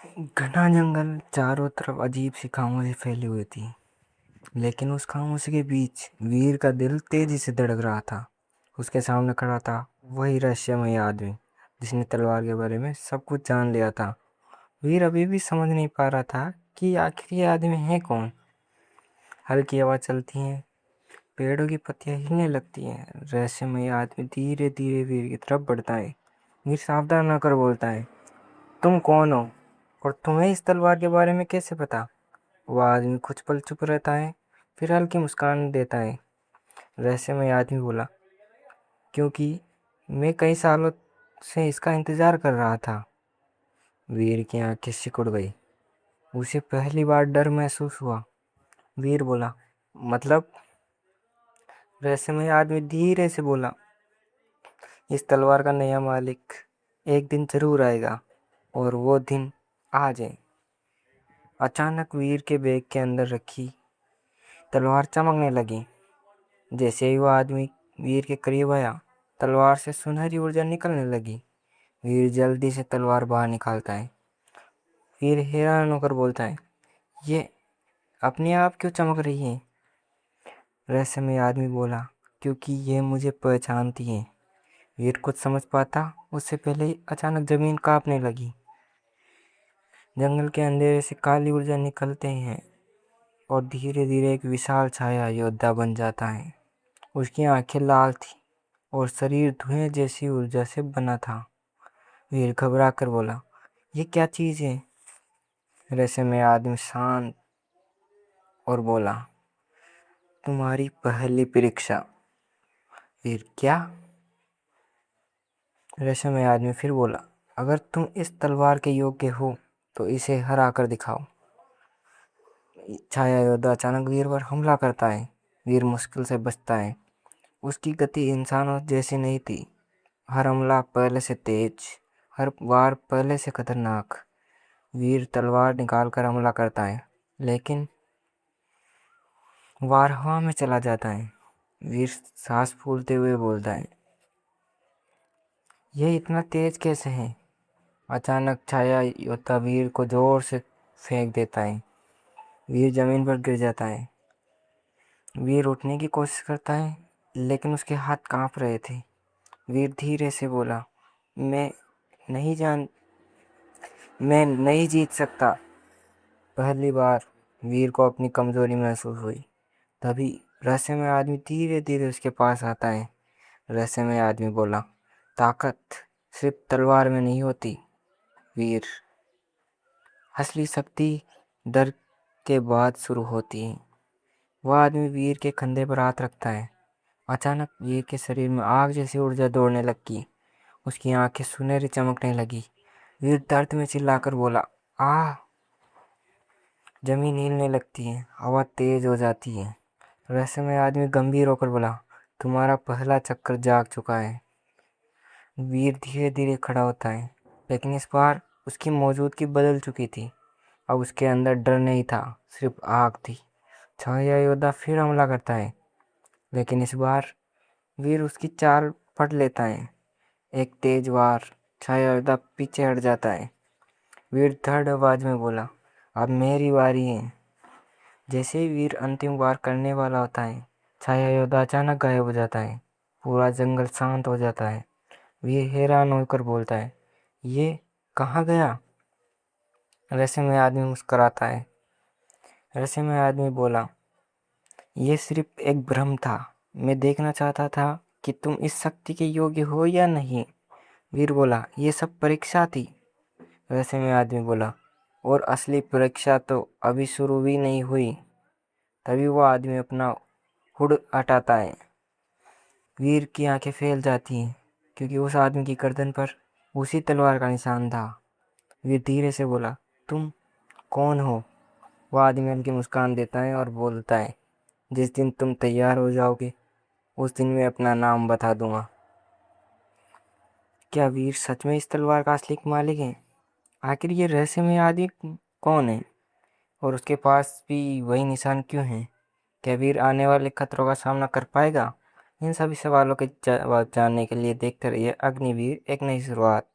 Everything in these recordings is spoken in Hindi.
घना जंगल चारों तरफ अजीब सी खामोशी फैली हुई थी। लेकिन उस खामोशी के बीच वीर का दिल तेजी से धड़क रहा था। उसके सामने खड़ा था वही रहस्यमय आदमी जिसने तलवार के बारे में सब कुछ जान लिया था। वीर अभी भी समझ नहीं पा रहा था कि आखिर ये आदमी है कौन। हल्की हवा चलती है, पेड़ों की पत्तियां हिलने लगती हैं। रहस्यमय आदमी धीरे धीरे वीर की तरफ बढ़ता है। वीर सावधान होकर बोलता है, तुम कौन हो और तुम्हें इस तलवार के बारे में कैसे पता? वह आदमी कुछ पल चुप रहता है, फिर हल्की मुस्कान देता है। रहस्यमय आदमी बोला, क्योंकि मैं कई सालों से इसका इंतजार कर रहा था। वीर की आंखें सिकुड़ गई। उसे पहली बार डर महसूस हुआ। वीर बोला, मतलब? रहस्यमय आदमी धीरे से बोला, इस तलवार का नया मालिक एक दिन जरूर आएगा और वो दिन आज है। अचानक वीर के बैग के अंदर रखी तलवार चमकने लगी। जैसे ही वह आदमी वीर के करीब आया, तलवार से सुनहरी ऊर्जा निकलने लगी। वीर जल्दी से तलवार बाहर निकालता है। वीर हैरान होकर बोलता है, ये अपने आप क्यों चमक रही है? रहस्यमय आदमी बोला, क्योंकि ये मुझे पहचानती है। वीर कुछ समझ पाता उससे पहले ही अचानक जमीन कांपने लगी। जंगल के अंधेरे से काली ऊर्जा निकलते हैं और धीरे धीरे एक विशाल छाया योद्धा बन जाता है। उसकी आंखें लाल थी और शरीर धुएं जैसी ऊर्जा से बना था। वीर घबरा कर बोला, ये क्या चीज है? रहस्यमय आदमी शांत और बोला, तुम्हारी पहली परीक्षा। वीर, क्या? रहस्यमय आदमी फिर बोला, अगर तुम इस तलवार के योग्य हो तो इसे हरा कर दिखाओ। छाया योद्धा अचानक वीर पर हमला करता है। वीर मुश्किल से बचता है। उसकी गति इंसानों जैसी नहीं थी। हर हमला पहले से तेज, हर वार पहले से खतरनाक। वीर तलवार निकालकर हमला करता है, लेकिन वार हवा में चला जाता है। वीर सांस फूलते हुए बोलता है, यह इतना तेज कैसे है? अचानक छाया योद्धा वीर को जोर से फेंक देता है। वीर जमीन पर गिर जाता है। वीर उठने की कोशिश करता है, लेकिन उसके हाथ कांप रहे थे। वीर धीरे से बोला, मैं नहीं जान मैं नहीं जीत सकता। पहली बार वीर को अपनी कमजोरी महसूस हुई। तभी रहस्यमय आदमी धीरे धीरे उसके पास आता है। रहस्यमय आदमी बोला, ताकत सिर्फ तलवार में नहीं होती वीर, असली शक्ति डर के बाद शुरू होती है। वह आदमी वीर के कंधे पर हाथ रखता है। अचानक वीर के शरीर में आग जैसी ऊर्जा दौड़ने लगी। उसकी आंखें सुनहरी चमकने लगी। वीर दर्द में चिल्लाकर बोला, आ! जमीन हिलने लगती है, हवा तेज हो जाती है। रहस्यमय आदमी गंभीर होकर बोला, तुम्हारा पहला चक्कर जाग चुका है। वीर धीरे धीरे खड़ा होता है, लेकिन इस बार उसकी मौजूदगी बदल चुकी थी। अब उसके अंदर डर नहीं था, सिर्फ आग थी। छाया योद्धा फिर हमला करता है, लेकिन इस बार वीर उसकी चाल पढ़ लेता है। एक तेज वार, छाया योद्धा पीछे हट जाता है। वीर दृढ़ आवाज में बोला, अब मेरी बारी है। जैसे ही वीर अंतिम वार करने वाला होता है, छाया योद्धा अचानक गायब हो जाता है। पूरा जंगल शांत हो जाता है। वीर हैरान होकर बोलता है, ये कहाँ गया? रहस्यमय आदमी मुस्कुराता है। रहस्यमय आदमी बोला, ये सिर्फ एक भ्रम था। मैं देखना चाहता था कि तुम इस शक्ति के योग्य हो या नहीं। वीर बोला, ये सब परीक्षा थी। रहस्यमय आदमी बोला, और असली परीक्षा तो अभी शुरू भी नहीं हुई। तभी वो आदमी अपना हुड हटाता है। वीर की आंखें फैल जाती हैं, क्योंकि उस आदमी की गर्दन पर उसी तलवार का निशान था। वीर धीरे से बोला, तुम कौन हो? वह आदमी हल्की मुस्कान देता है और बोलता है, जिस दिन तुम तैयार हो जाओगे उस दिन मैं अपना नाम बता दूंगा। क्या वीर सच में इस तलवार का असली मालिक है? आखिर ये रहस्यमय आदमी कौन है और उसके पास भी वही निशान क्यों है? क्या वीर आने वाले खतरों का सामना कर पाएगा? इन सभी सवालों के जवाब जानने के लिए देखते रहिए अग्निवीर एक नई शुरुआत,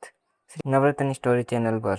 नवरत्न स्टोरी चैनल पर।